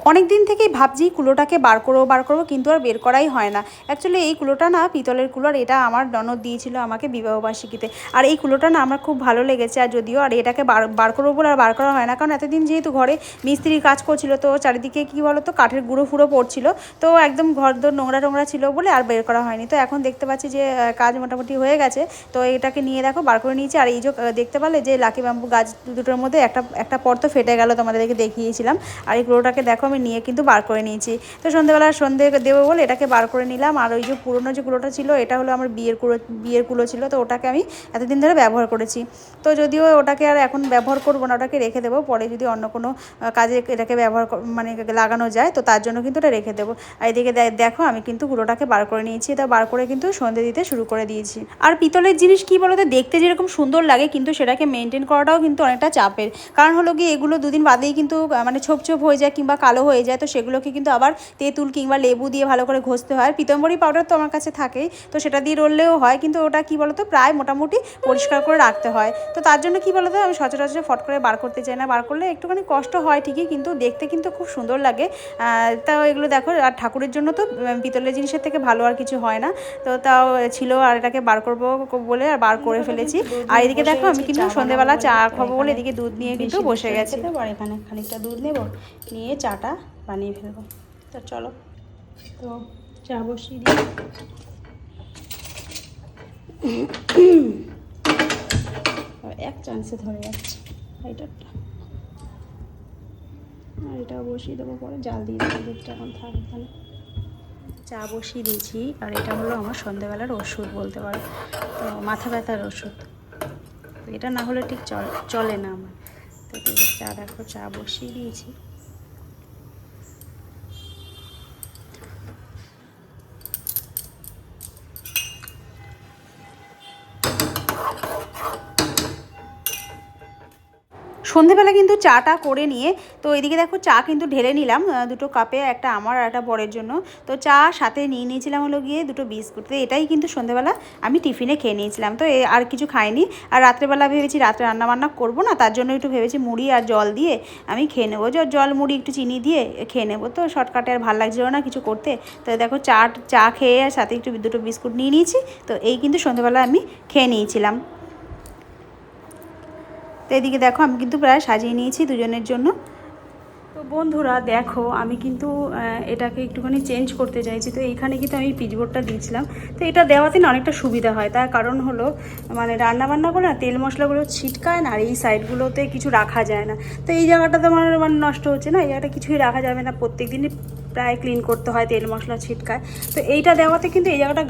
অনেক দিন থেকেই ভাবছি কুলোটাকে বার করবো কিন্তু আর বের করাই হয় না। অ্যাকচুয়ালি এই কুলোটা না পিতলের কুলো, আর এটা আমার ননদ দিয়েছিল আমাকে বিবাহবার্ষিকীতে। আর এই কুলোটা না আমার খুব ভালো লেগেছে, আর যদিও আর এটাকে বার করবো বলে আর বার করা হয় না, কারণ এতদিন যেহেতু ঘরে মিস্ত্রি কাজ করছিল তো চারিদিকে কী বলো তো কাঠের গুঁড়ো ফুড়ো পড়ছিল, তো একদম ঘর দোর নোংরা ছিল বলে আর বের করা হয়নি। তো এখন দেখতে পাচ্ছি যে কাজ মোটামুটি হয়ে গেছে, তো এটাকে নিয়ে দেখো বার করে নিয়েছি। আর এই যে দেখতে পারলে যে লাকি ব্যাম্বু গাছ দুটোর মধ্যে একটা পর্ত ফেটে গেল, তোমাদেরকে দেখিয়েছিলাম। আর এই কুলোটাকে দেখো আমি নিয়ে কিন্তু বার করে নিয়েছি। তো সন্ধ্যেবেলা সন্ধে দেবো বলে এটাকে বার করে নিলাম। আর ওই যে পুরোনো যে কুলোটা ছিল এটা হলো আমার বিয়ের কুলো ছিল, তো ওটাকে আমি এতদিন ধরে ব্যবহার করেছি। তো যদিও ওটাকে আর এখন ব্যবহার করবো না, ওটাকে রেখে দেবো, পরে যদি অন্য কোনো কাজে এটাকে ব্যবহার মানে লাগানো যায় তো তার জন্য কিন্তু এটা রেখে দেবো। আর এদিকে দেখো আমি কিন্তু কুলোটাকে বার করে নিয়েছি, এটা বার করে কিন্তু সন্ধে দিতে শুরু করে দিয়েছি। আর পিতলের জিনিস কী বলতো, দেখতে যেরকম সুন্দর লাগে কিন্তু সেটাকে মেনটেন করাটাও কিন্তু অনেকটা চাপের। কারণ হলো কি এগুলো দুদিন বাদেই কিন্তু মানে ছোপ হয়ে যায় কিংবা কালো হয়ে যায়, তো সেগুলোকে কিন্তু আবার তেঁতুল কিংবা লেবু দিয়ে ভালো করে ঘষতে হয়। পিতম্বরী পাউডার তো আমার কাছে থাকেই, তো সেটা দিয়ে রললেও হয়, কিন্তু ওটা কী বলতো প্রায় মোটামুটি পরিষ্কার করে রাখতে হয়। তো তার জন্য কী বলতো আমি সচরাচর ফট করে বার করতে চাই না, বার করলে একটুখানি কষ্ট হয় ঠিকই, কিন্তু দেখতে কিন্তু খুব সুন্দর লাগে। তাও এগুলো দেখো, আর ঠাকুরের জন্য তো পিতলের জিনিসের থেকে ভালো আর কিছু হয় না। তো তাও ছিল, আর এটাকে বার করবো বলে আর বার করে ফেলেছি। আর এদিকে দেখো আমি কিন্তু সন্ধ্যেবেলা চা খাবো বলে এদিকে দুধ নিয়ে কিন্তু বসে গেছি। আর এখানে খানিকটা দুধ নেব, নিয়ে চাটা বানিয়ে ফেলবো। তো চলো, তো চা বসিয়ে দিই। এক চান্সে ধরে যাচ্ছে লাইটারটা, আর এটাও বসিয়ে দেবো, পরে জাল দিয়ে দেবো, দুধটা এখন থাক এখানে। চা বসিয়ে দিয়েছি, আর এটা হলো আমার সন্ধ্যেবেলার ওষুধ বলতে পারো, তো মাথা ব্যথার ওষুধ। এটা না হলে ঠিক চলে না আমার। তো চা দেখো, চা বসিয়ে দিয়েছি। সন্ধেবেলা কিন্তু চাটা করে নিয়ে তো এদিকে দেখো চা কিন্তু ঢেলে নিলাম দুটো কাপে, একটা আমার আর একটা বরের জন্য। তো চা সাথে নিয়ে নিয়েছিলাম হলো গিয়ে দুটো বিস্কুট, তো এটাই কিন্তু সন্ধেবেলা আমি টিফিনে খেয়ে নিয়েছিলাম। তো আর কিছু খাইনি। আর রাত্রেবেলা ভেবেছি রাত্রে রান্নাবান্না করবো না, তার জন্য একটু ভেবেছি মুড়ি আর জল দিয়ে আমি খেয়ে নেবো, জল মুড়ি একটু চিনি দিয়ে খেয়ে নেবো। তো শর্টকাটে আর ভালো লাগছিলো না কিছু করতে, তো দেখো চা খেয়ে আর সাথে একটু দুটো বিস্কুট নিয়ে নিয়েছি। তো এই কিন্তু সন্ধেবেলা আমি খেয়ে নিয়েছিলাম। তো এদিকে দেখো আমি কিন্তু প্রায় সাজিয়ে নিয়েছি দুজনের জন্য। তো বন্ধুরা দেখো আমি কিন্তু এটাকে একটুখানি চেঞ্জ করতে চাইছি। তো এইখানে কিন্তু আমি পিচবোর্ডটা দিয়েছিলাম, তো এটা দেওয়াতে না অনেকটা সুবিধা হয়। তার কারণ হলো মানে রান্নাবান্না করে না তেল মশলাগুলো ছিটকায় না, আর এই সাইডগুলোতে কিছু রাখা যায় না। তো এই জায়গাটা তো আমার মানে নষ্ট হচ্ছে না, এই জায়গাটা কিছুই রাখা যাবে না, প্রত্যেক দিনই প্রায় ক্লিন করতে হয়, তেল মশলা ছিটকায়। তো এইটা দেওয়াতে কিন্তু এই জায়গাটা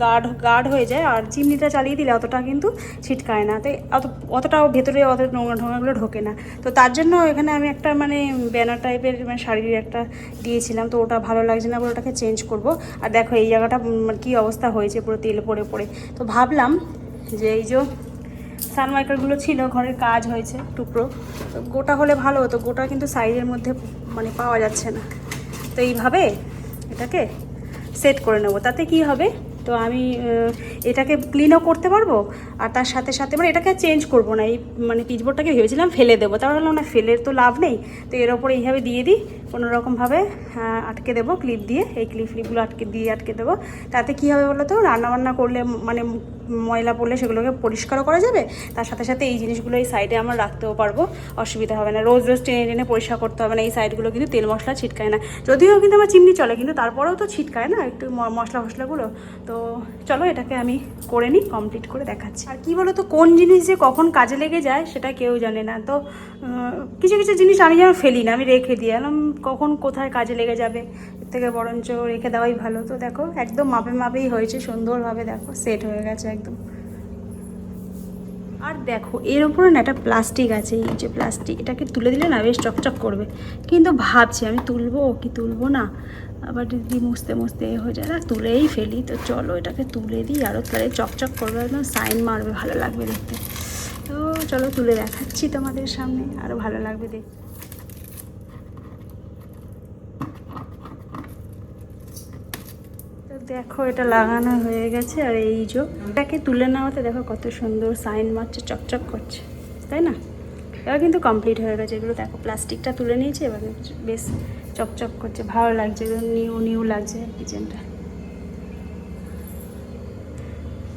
গার্ড হয়ে যায়, আর চিমনিটা চালিয়ে দিলে অতটা কিন্তু ছিটকায় না, তাই অতটাও ভেতরে অত নোংরাগুলো ঢোকে না। তো তার জন্য এখানে আমি একটা মানে ব্যানার টাইপের মানে শাড়ির একটা দিয়েছিলাম, তো ওটা ভালো লাগছে না বলে ওটাকে চেঞ্জ করব। আর দেখো এই জায়গাটা কী অবস্থা হয়েছে, পুরো তেল পড়ে। তো ভাবলাম যে এই যে সানমাইকারগুলো ছিল, ঘরের কাজ হয়েছে টুকরো, তো গোটা হলে ভালো হতো, গোটা কিন্তু সাইজের মধ্যে মানে পাওয়া যাচ্ছে না। তো এইভাবে এটাকে সেট করে নেব, তাতে কি হবে, তো আমি এটাকে ক্লিনও করতে পারবো, আর তার সাথে সাথে মানে এটাকে চেঞ্জ করবো না, এই মানে পিচবোর্ডটাকে ভেবেছিলাম ফেলে দেবো, তারপর বললাম না ফেলের তো লাভ নেই, তো এর ওপরে এইভাবে দিয়ে দিই, কোনোরকমভাবে আটকে দেবো ক্লিপ দিয়ে, এই ক্লিপগুলো আটকে দেবো। তাতে কী হবে বলো তো, রান্নাবান্না করলে মানে ময়লা পড়লে সেগুলোকে পরিষ্কারও করা যাবে, তার সাথে সাথে এই জিনিসগুলো এই সাইডে আমরা রাখতেও পারবো, অসুবিধা হবে না। রোজ টেনে পরিষ্কার করতে হবে না, এই সাইডগুলো কিন্তু তেল মশলা ছিটকায় না, যদিও কিন্তু আমার চিমনি চলে, কিন্তু তারপরেও তো ছিটকায় না একটু মশলাগুলো। তো চলো এটাকে আমি করে নিই, কমপ্লিট করে দেখাচ্ছি। আর কি বলো তো, কোন জিনিস যে কখন কাজে লেগে যায় সেটা কেউ জানে না। তো কিছু জিনিস আমি যেন ফেলি না, আমি রেখে দিই, কখন কোথায় কাজে লেগে যাবে, এর থেকে বরঞ্চ রেখে দেওয়াই ভালো। তো দেখো একদম মাপেই হয়েছে, সুন্দরভাবে দেখো সেট হয়ে গেছে একদম। আর দেখো এর উপরে না একটা প্লাস্টিক আছে, এই যে প্লাস্টিক, এটাকে তুলে দিলে না বেশ চকচক করবে, কিন্তু ভাবছি আমি তুলবো কি তুলবো না, আবার যদি মুছতে হয়ে যায় না, তুলেই ফেলি। তো চলো এটাকে তুলে দিই, আরও তাহলে চকচক করবে, একদম সাইন মারবে, ভালো লাগবে দেখতে। তো চলো তুলে দেখাচ্ছি তোমাদের সামনে, আরও ভালো লাগবে দেখতে। তো দেখো এটা লাগানো হয়ে গেছে, আর এই যে এটাকে তুলে নেওয়াতে দেখো কত সুন্দর সাইন মারছে, চকচক করছে, তাই না? এবার কিন্তু কমপ্লিট হয়ে গেছে এগুলো। দেখো প্লাস্টিকটা তুলে নিয়েছি, এবার বেশ চকচক করছে, ভালো লাগছে, নিউ নিউ লাগছে কিচেনটা।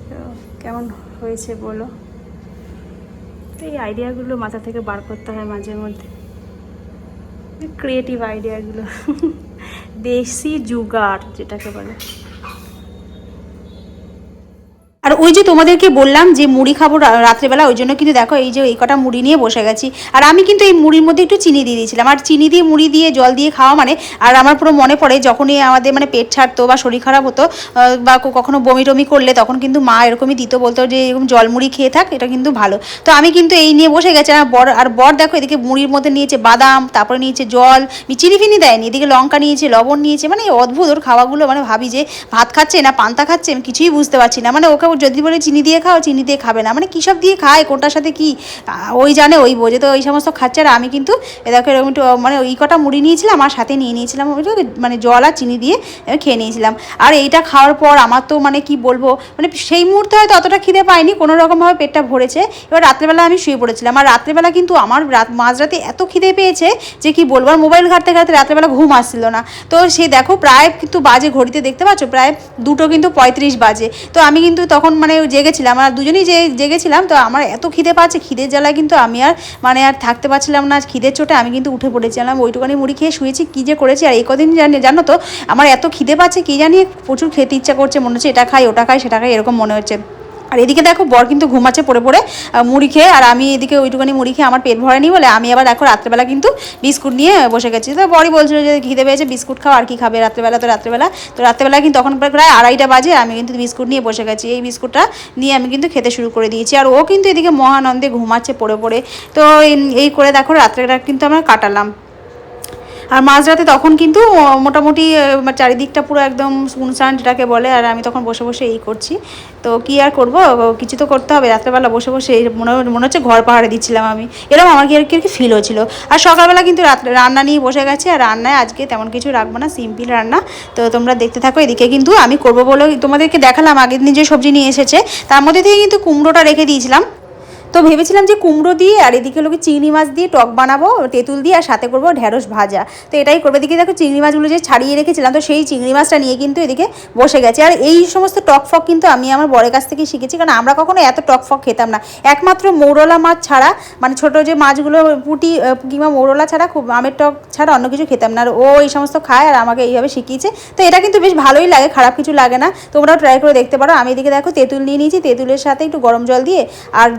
তো কেমন হয়েছে বলো। তো এই আইডিয়াগুলো মাথা থেকে বার করতে হয় মাঝে মধ্যে, ক্রিয়েটিভ আইডিয়াগুলো দেশি জুগাড় যেটাকে বলে। আর ওই যে তোমাদেরকে বললাম যে মুড়ি খাবো রাত্রেবেলা, ওই জন্য কিন্তু দেখো এই যে এই কটা মুড়ি নিয়ে বসে গেছি। আর আমি কিন্তু এই মুড়ির মধ্যে একটু চিনি দিয়ে দিয়েছিলাম, আর চিনি দিয়ে মুড়ি দিয়ে জল দিয়ে খাওয়া মানে, আর আমার পুরো মনে পড়ে যখনই আমাদের মানে পেট ছাড়তো বা শরীর খারাপ হতো বা কখনো বমি টমি করলে, তখন কিন্তু মা এরকমই দিত, বলতো যে এরকম জল মুড়ি খেয়ে থাক, এটা কিন্তু ভালো। তো আমি কিন্তু এই নিয়ে বসে গেছি। আর বর দেখো এদিকে মুড়ির মধ্যে নিয়েছে বাদাম, তারপরে নিয়েছে জল, চিনি ফিনি দেয়নি, এদিকে লঙ্কা নিয়েছে, লবণ নিয়েছে, মানে অদ্ভুত ওর খাওয়াগুলো। মানে ভাবি যে ভাত খাচ্ছে না পান্তা খাচ্ছে, আমি কিছুই বুঝতে পারছি না। মানে ওকে যদি বলে চিনি দিয়ে খাও, চিনি দিয়ে খাবে না, মানে কী সব দিয়ে খায়, কোনটার সাথে কি ওই জানে, ওই বোঝে। তো এই সমস্ত খাচ্ছে। আর আমি কিন্তু দেখো এরকম একটু মানে ওই কটা মুড়ি নিয়েছিলাম, আর সাথে নিয়ে নিয়েছিলাম মানে জল আর চিনি দিয়ে খেয়ে নিয়েছিলাম। আর এইটা খাওয়ার পর আমার তো মানে কি বলবো, মানে সেই মুহূর্তে হয়তো অতটা খিদে পাইনি, কোনো রকমভাবে পেটটা ভরেছে। এবার রাত্রেবেলা আমি শুয়ে পড়েছিলাম, আর রাত্রেবেলা কিন্তু আমার মাঝরাতে এত খিদে পেয়েছে যে কি বলবো, আর মোবাইল ঘাঁটতে ঘাঁটতে রাত্রেবেলা ঘুম আসছিল না। তো সে দেখো প্রায় কিন্তু বাজে, ঘড়িতে দেখতে পাচ্ছ প্রায় 2:35 বাজে। তো আমি কিন্তু তখন মানে জেগেছিলাম, আর দুজনেই জেগেছিলাম। তো আমার এত খিদে পাচ্ছে, খিদের জ্বালায় কিন্তু আমি আর মানে আর থাকতে পারছিলাম না, খিদের চোটে আমি কিন্তু উঠে পড়েছিলাম, ওইটুখানি মুড়ি খেয়ে শুয়েছি। কী যে করেছি, আর এই কদিন জানো তো আমার এত খিদে পাচ্ছে, কী জানি প্রচুর খেতে ইচ্ছা করছে, মনে হচ্ছে এটা খাই ওটা খাই সেটা খাই, এরকম মনে হচ্ছে। আর এদিকে দেখো বর কিন্তু ঘুমাচ্ছে পড়ে পড়ে মুড়ি খেয়ে, আর আমি এদিকে ওইটুখানি মুড়ি খেয়ে আমার পেট ভরেনি বলে আমি আবার দেখো রাত্রেবেলা কিন্তু বিস্কুট নিয়ে বসে গেছি। তো বরই বলছিল যে খিদে পেয়েছে বিস্কুট খাও, আর কি খাবে রাত্রেবেলা। তো রাত্রেবেলা কিন্তু তখন প্রায় 2:30 বাজে, আমি কিন্তু বিস্কুট নিয়ে বসে গেছি। এই বিস্কুটটা নিয়ে আমি কিন্তু খেতে শুরু করে দিয়েছি, আর ও কিন্তু এদিকে মহানন্দে ঘুমাচ্ছে পড়ে পড়ে। তো এই করে দেখো রাত্রেটা কিন্তু আমরা কাটালাম। আর মাঝরাতে তখন কিন্তু মোটামুটি চারিদিকটা পুরো একদম শুনশান যেটাকে বলে, আর আমি তখন বসে বসে এই করছি। তো কী আর করবো, কিছু তো করতে হবে। রাত্রেবেলা বসে বসে মনে হচ্ছে ঘর পাহাড়ে দিচ্ছিলাম আমি, এরকম আমার কি ফিল হচ্ছিলো। আর সকালবেলা কিন্তু রান্না নিয়ে বসে গেছে, আর রান্নায় আজকে তেমন কিছু রাখবো না, সিম্পল রান্না। তো তোমরা দেখতে থাকো। এদিকে কিন্তু আমি করবো বলে তোমাদেরকে দেখালাম আগের দিন যে সবজি নিয়ে এসেছে, তার মধ্যে থেকে কিন্তু কুমড়োটা রেখে দিয়েছিলাম। তো ভেবেছিলাম যে কুমড়ো দিয়ে আর এদিকে লোকে চিংড়ি মাছ দিয়ে টক বানাবো তেঁতুল দিয়ে, আর সাথে করবো ঢ্যাঁড়স ভাজা। তো এটাই করবো। এদিকে দেখো চিংড়ি মাছগুলো যে ছাড়িয়ে রেখেছিলাম, তো সেই চিংড়ি মাছটা নিয়ে কিন্তু এদিকে বসে গেছে। আর এই সমস্ত টক ফক কিন্তু আমি আমার বরের কাছ থেকে শিখেছি, কারণ আমরা কখনো এত টক ফক খেতাম না। একমাত্র মৌরলা মাছ ছাড়া, মানে ছোটো যে মাছগুলো পুঁটি কিংবা মৌরলা ছাড়া, খুব আমের টক ছাড়া অন্য কিছু খেতাম না। আর ও এই সমস্ত খায় আর আমাকে এইভাবে শিখিয়েছে। তো এটা কিন্তু বেশ ভালোই লাগে, খারাপ কিছু লাগে না। তোমরাও ট্রাই করে দেখতে পারো। আমি এদিকে দেখো তেঁতুল নিয়ে নিয়েছি, তেঁতুলের সাথে একটু গরম জল দিয়ে আর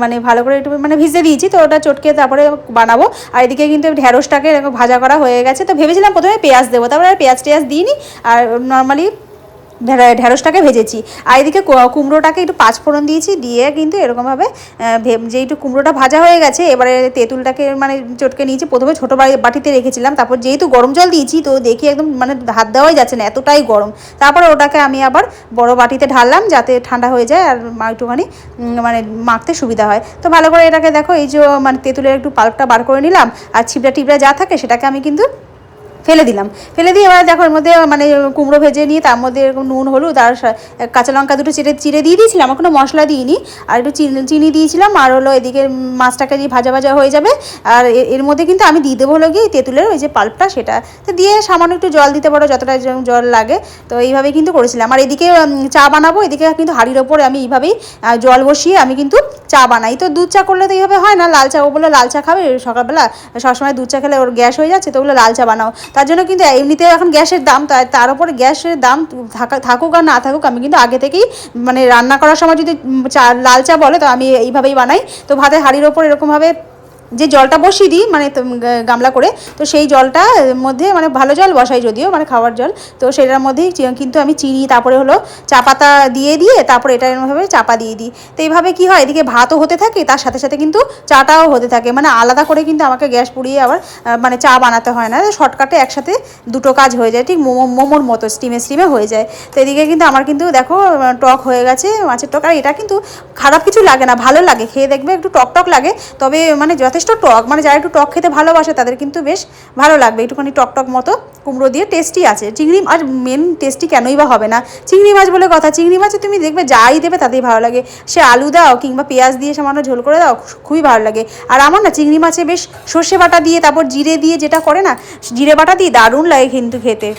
মানে ভালো করে একটু মানে ভিজে দিয়েছি, তো ওটা চটকে তারপরে বানাবো। আর এদিকে কিন্তু ঢ্যাঁড়সটাকে ভাজা করা হয়ে গেছে। তো ভেবেছিলাম প্রথমে পেঁয়াজ দেবো, তারপরে পেঁয়াজ টেয়াজ দিইনি, আর নর্মালি ঢ্যাঁড়সটাকে ভেজেছি। আর এদিকে কুমড়োটাকে একটু পাঁচফোড়ন দিয়েছি, দিয়ে কিন্তু এরকমভাবে যে একটু কুমড়োটা ভাজা হয়ে গেছে, এবারে তেঁতুলটাকে মানে চটকে নিয়েছি। প্রথমে ছোটো বাটিতে রেখেছিলাম, তারপর যেহেতু গরম জল দিয়েছি, তো দেখি একদম মানে হাত দেওয়াই যাচ্ছে না, এতটাই গরম। তারপরে ওটাকে আমি আবার বড় বাটিতে ঢাললাম, যাতে ঠান্ডা হয়ে যায় আর একটুখানি মানে মাখতে সুবিধা হয়। তো ভালো করে এটাকে দেখো এই যে মানে তেঁতুলের একটু পাল্পটা বার করে নিলাম, আর ছিবড়া টিবড়া যা থাকে সেটাকে আমি কিন্তু ফেলে দিয়ে এবার দেখো এর মধ্যে মানে কুমড়ো ভেজে নিয়ে তার মধ্যে এরকম নুন হলুদ আর কাঁচা লঙ্কা দুটো চিড়ে দিয়ে দিয়েছিলাম, কোনো মশলা দিইনি। আর একটু চিনি দিয়েছিলাম, আর হলো এদিকে মাছটাকে দিয়ে ভাজা ভাজা হয়ে যাবে। আর এর মধ্যে কিন্তু আমি দিয়ে দেবো হলো গিয়ে তেঁতুলের ওই যে পাল্পটা, সেটা তো দিয়ে সামান্য একটু জল দিতে পারো, যতটা জল লাগে। তো এইভাবেই কিন্তু করেছিলাম। আর এদিকে চা বানাবো, এদিকে কিন্তু হাঁড়ির ওপরে আমি এইভাবেই জল বসিয়ে আমি কিন্তু চা বানাই। তো দুধ চা করলে তো এইভাবে হয় না, লাল চা, ও বলে লাল চা খাবে সকালবেলা, সবসময় দুধ চা খেলে ওর গ্যাস হয়ে যাচ্ছে, তো ওগুলো লাল চা বানাও। তার জন্য কিন্তু এমনিতেও এখন গ্যাসের দাম, তার উপরে গ্যাসের দাম থাকুক আর না থাকুক, আমি কিন্তু আগে থেকেই মানে রান্না করার সময় যদি লাল চা বলে, তো আমি এইভাবেই বানাই। তো ভাতের হাঁড়ির ওপর এরকমভাবে যে জলটা বসিয়ে দিই মানে গামলা করে, তো সেই জলটার মধ্যে মানে ভালো জল বসাই যদিও, মানে খাওয়ার জল, তো সেটার মধ্যেই কিন্তু আমি চিনি, তারপরে হলো চা পাতা দিয়ে তারপরে এটা এরকমভাবে চাপা দিয়ে দিই। তো এইভাবে কী হয়, এদিকে ভাতও হতে থাকে, তার সাথে সাথে কিন্তু চাটাও হতে থাকে, মানে আলাদা করে কিন্তু আমাকে গ্যাস পুড়িয়ে আবার মানে চা বানাতে হয় না, শর্টকাটে একসাথে দুটো কাজ হয়ে যায়, ঠিক মোমোর মতো স্টিমে হয়ে যায়। তো এদিকে কিন্তু আমার কিন্তু দেখো টক হয়ে গেছে মাছের টক। আর এটা কিন্তু খারাপ কিছু লাগে না, ভালো লাগে খেয়ে, দেখবে একটু টক লাগে, তবে মানে যত যথেষ্ট টক, মানে যারা একটু টক খেতে ভালোবাসে তাদের কিন্তু বেশ ভালো লাগবে, একটুখানি টক টক মতো কুমড়ো দিয়ে টেস্টি আছে। চিংড়ি মাছ মেন টেস্টি কেনই বা হবে না, চিংড়ি মাছ বলে কথা। চিংড়ি মাছে তুমি দেখবে যাই দেবে তাতেই ভালো লাগে, সে আলু দাও কিংবা পেঁয়াজ দিয়ে সামান্য ঝোল করে দাও, খুবই ভালো লাগে। আর আমার না চিংড়ি মাছে বেশ সর্ষে বাটা দিয়ে তারপর জিরে দিয়ে যেটা করে না, জিরে বাটা দিয়ে দারুণ লাগে কিন্তু খেতে।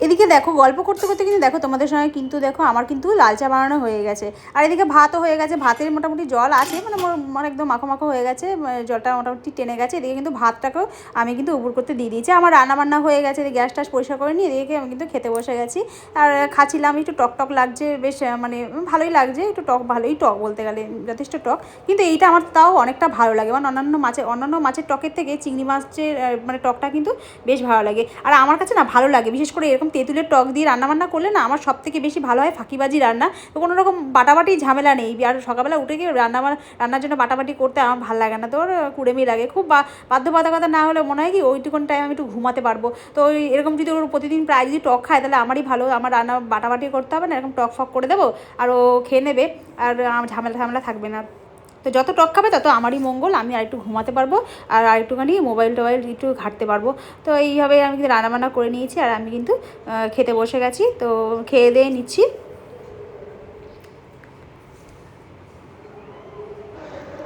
এদিকে দেখো গল্প করতে করতে কিন্তু দেখো তোমাদের সঙ্গে কিন্তু দেখো আমার কিন্তু লাল চা বানানো হয়ে গেছে, আর এদিকে ভাতও হয়ে গেছে। ভাতের মোটামুটি জল আছে, মানে একদম মাখো মাখো হয়ে গেছে, জলটা মোটামুটি টেনে গেছে। এদিকে কিন্তু ভাতটাকেও আমি কিন্তু উপর করতে দিয়ে দিয়েছি। আমার রান্নাবান্না হয়ে গেছে, এদিকে গ্যাস টাস পরিষ্কার করে নিয়ে এদিকে আমি কিন্তু খেতে বসে গেছি। আর খাচ্ছিলাম, একটু টক টক লাগছে, বেশ মানে ভালোই লাগছে, একটু টক, ভালোই টক বলতে গেলে, যথেষ্ট টক। কিন্তু এইটা আমার তাও অনেকটা ভালো লাগে, মানে অন্যান্য মাছের টকের থেকে চিংড়ি মাছের মানে টকটা কিন্তু বেশ ভালো লাগে। আর আমার কাছে না ভালো লাগে, বিশেষ করে এরকম তেঁতুলের টক দিয়ে রান্নাবান্না করলে না আমার সব থেকে বেশি ভালো হয় ফাঁকিবাজি রান্না। তো কোনো রকম বাটাবাটি ঝামেলা নেই, আর সকালবেলা উঠে গিয়ে রান্নার জন্য বাটাবাটি করতে আমার ভালো লাগে না, তো কুড়েমি লাগে খুব। বাধ্যবাধকতা না হলে মনে হয় কি ওইটুকুন টাইম আমি একটু ঘুমাতে পারবো। তো এরকম যদি ওর প্রতিদিন প্রায় যদি টক খায় তাহলে আমারই ভালো, আমার রান্না বাটাবাটি করতে হবে না, এরকম টক ফক করে দেবো আর ও খেয়ে নেবে, আর ঝামেলা থাকবে না। তো যত টক খাবে তত আমারই মঙ্গল, আমি আর একটু ঘুমাতে পারবো আর একটুখানি মোবাইল টোবাইল একটু ঘাঁটতে পারবো। তো এইভাবে আমি কিন্তু রান্নাবান্না করে নিয়েছি আর আমি কিন্তু খেতে বসে গেছি। তো খেয়ে দিয়ে নিচ্ছি।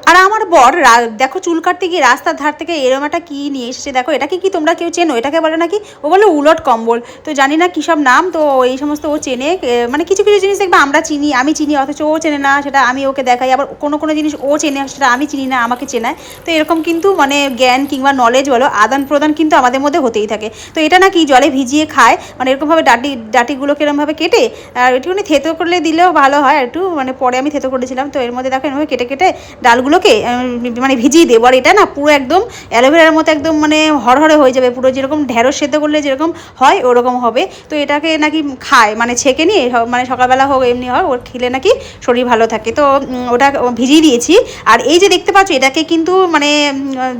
আর আমার বর দেখো চুল কাটতে গিয়ে রাস্তার ধার থেকে এরম একটা কী নিয়ে এসেছে, দেখো এটাকে কি তোমরা কেউ চেনো? এটাকে বলে নাকি, ও বলে উলট কম্বল, তো জানি না কী সব নাম। তো এই সমস্ত ও চেনে, মানে কিছু কিছু জিনিস দেখবে আমি চিনি অথচ ও চেনে না, সেটা আমি ওকে দেখাই। আবার কোনো জিনিস ও চেনে সেটা আমি চিনি না, আমাকে চেনায়। তো এরকম কিন্তু মানে জ্ঞান কিংবা নলেজ বলো আদান প্রদান কিন্তু আমাদের মধ্যে হতেই থাকে। তো এটা নাকি জলে ভিজিয়ে খায়, মানে এরকমভাবে ডাটিগুলোকে এরকমভাবে কেটে আর একটুখানি থেতো করলে দিলেও ভালো হয়, একটু মানে পরে আমি থেতো করেছিলাম। তো এর মধ্যে দেখো এরকমভাবে কেটে কেটে ডালগুলোকে মানে ভিজিয়ে দেবো। আর এটা না পুরো একদম অ্যালোভেরার মতো একদম মানে হরহরে হয়ে যাবে, পুরো যেরকম ঢেঁড়স সেদ্ধ করলে যেরকম হয় ওরকম হবে। তো এটাকে নাকি খায়, মানে ছেঁকে নিয়ে, মানে সকালবেলা হোক এমনি হয়, ওর খেলে নাকি শরীর ভালো থাকে। তো ওটা ভিজিয়ে দিয়েছি। আর এই যে দেখতে পাচ্ছ এটাকে কিন্তু মানে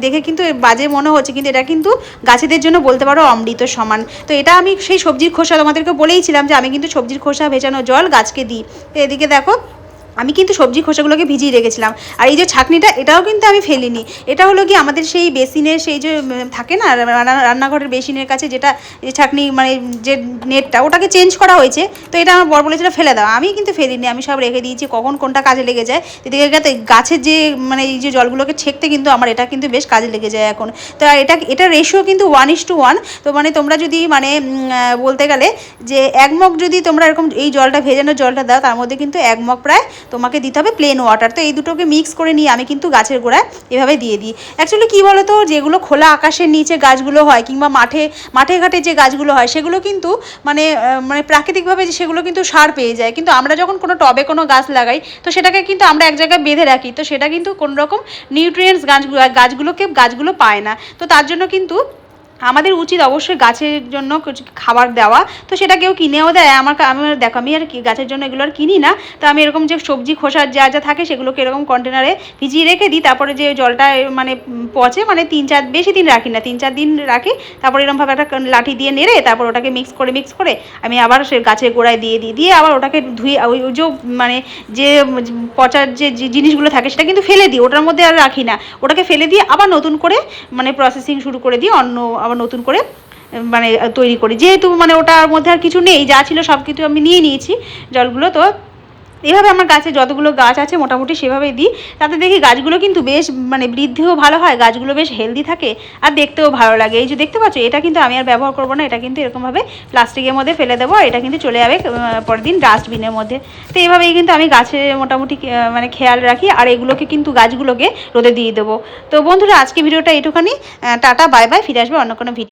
দেখে কিন্তু বাজে মনে হচ্ছে, কিন্তু এটা কিন্তু গাছেদের জন্য বলতে পারো অমৃত সমান। তো এটা আমি সেই সবজির খোসা তোমাদেরকে বলেইছিলাম যে আমি কিন্তু সবজির খোসা ভেজানো জল গাছকে দিই। তো এদিকে দেখো আমি কিন্তু সবজি খোসাগুলোকে ভিজিয়ে রেখেছিলাম। আর এই যে ছাঁকনিটা এটাও কিন্তু আমি ফেলিনি, এটা হলো কি আমাদের সেই বেসিনের সেই যে থাকে না রান্নাঘরের বেসিনের কাছে যেটা ছাঁকনি মানে যে নেটটা ওটাকে চেঞ্জ করা হয়েছে। তো এটা আমার বর বলেছিল ফেলে দাও, আমি কিন্তু ফেলিনি, আমি সব রেখে দিয়েছি, কখন কোনটা কাজে লেগে যায়। এদিকে গাছের যে মানে এই যে জলগুলোকে ছেঁকতে কিন্তু আমার এটা কিন্তু বেশ কাজে লেগে যায় এখন। তো এটা রেশিও কিন্তু 1:1। তো মানে তোমরা যদি মানে বলতে গেলে যে 1 মগ যদি তোমরা এরকম এই জলটা ভেজানো জলটা দাও তার মধ্যে কিন্তু 1 মগ প্রায় তোমাকে দিতে হবে প্লেন ওয়াটার। তো এই দুটোকে মিক্স করে নিয়ে আমি কিন্তু গাছের গোড়ায় এভাবে দিয়ে দিই। অ্যাকচুয়ালি কী বলো তো, যেগুলো খোলা আকাশের নিচে গাছগুলো হয় কিংবা মাঠে ঘাটে যে গাছগুলো হয় সেগুলো কিন্তু মানে প্রাকৃতিকভাবে সেগুলো কিন্তু সার পেয়ে যায়। কিন্তু আমরা যখন কোনো টবে কোনো গাছ লাগাই তো সেটাকে কিন্তু আমরা এক জায়গায় বেঁধে রাখি, তো সেটা কিন্তু কোনো রকম নিউট্রিয়েন্টস গাছগুলো পায় না। তো তার জন্য কিন্তু আমাদের উচিত অবশ্যই গাছের জন্য কিছু খাবার দেওয়া। তো সেটা কেউ কিনেও দেয় আমি দেখো আমি আর কি গাছের জন্য এগুলো আর কিনি না। তো আমি এরকম যে সবজি খোসার যা থাকে সেগুলোকে এরকম কন্টেনারে ভিজিয়ে রেখে দিই, তারপরে যে জলটা মানে পচে মানে 3-4 বেশি দিন রাখি না, 3-4 দিন রাখি। তারপরে এরকমভাবে একটা লাঠি দিয়ে নেড়ে তারপর ওটাকে মিক্স করে আমি আবার সে গাছের গোড়ায় দিয়ে আবার ওটাকে ধুয়ে ওই যে মানে যে পচার যে জিনিসগুলো থাকে সেটা কিন্তু ফেলে দিই, ওটার মধ্যে আর রাখি না, ওটাকে ফেলে দিয়ে আবার নতুন করে মানে প্রসেসিং শুরু করে দিই, আবার নতুন করে মানে তৈরি করি। যেহেতু মানে ওটার মধ্যে আর কিছু নেই, যা ছিল সব কিছু আমি নিয়ে নিয়েছি জলগুলো। তো এভাবে আমার গাছে যতগুলো গাছ আছে মোটামুটি সেভাবেই দিই, তাতে দেখি গাছগুলো কিন্তু বেশ মানে বৃদ্ধিও ভালো হয়, গাছগুলো বেশ হেলদি থাকে আর দেখতেও ভালো লাগে। এই যে দেখতে পাচ্ছ এটা কিন্তু আমি আর ব্যবহার করবো না, এটা কিন্তু এরকমভাবে প্লাস্টিকের মধ্যে ফেলে দেবো, এটা কিন্তু চলে যাবে পরের দিন ডাস্টবিনের মধ্যে। তো এইভাবেই কিন্তু আমি গাছে মোটামুটি মানে খেয়াল রাখি, আর এগুলোকে কিন্তু গাছগুলোকে রোদে দিয়ে দেবো। তো বন্ধুরা আজকে ভিডিওটা এইটুখানি, টাটা বাই বাই, ফিরে আসবে অন্য কোনো ভিডিও।